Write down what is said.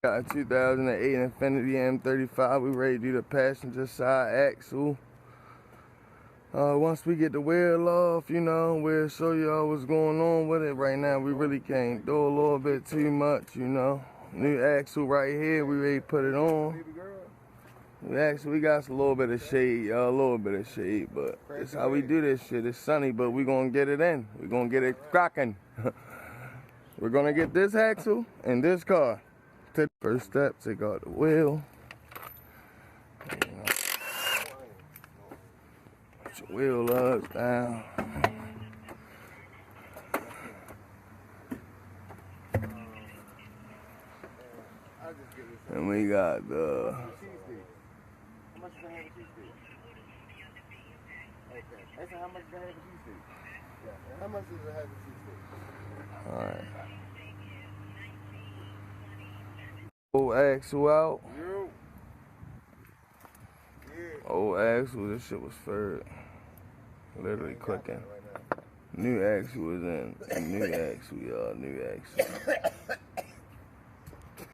Got a 2008 Infiniti M35. We ready to do the passenger side axle. Once we get the wheel off, you know, we'll show y'all what's going on with it. Right now, we really can't do a little bit too much, you know. New axle right here. We ready to put it on. We got a little bit of shade, y'all. A little bit of shade, but it's how we do this shit. It's sunny, but we gonna get it in. We gonna get it cracking. We're gonna get this axle in this car. First step, take out the wheel. Put your wheel lugs down. And we got the. How much does it have a cheese stick? Okay. I said, how much does it have a cheese stick? Yeah. How much does it have a cheese stick? Alright. Old axle out. Old axle, this shit was furred. Literally clicking. New axle was in. New axle, y'all. New axle.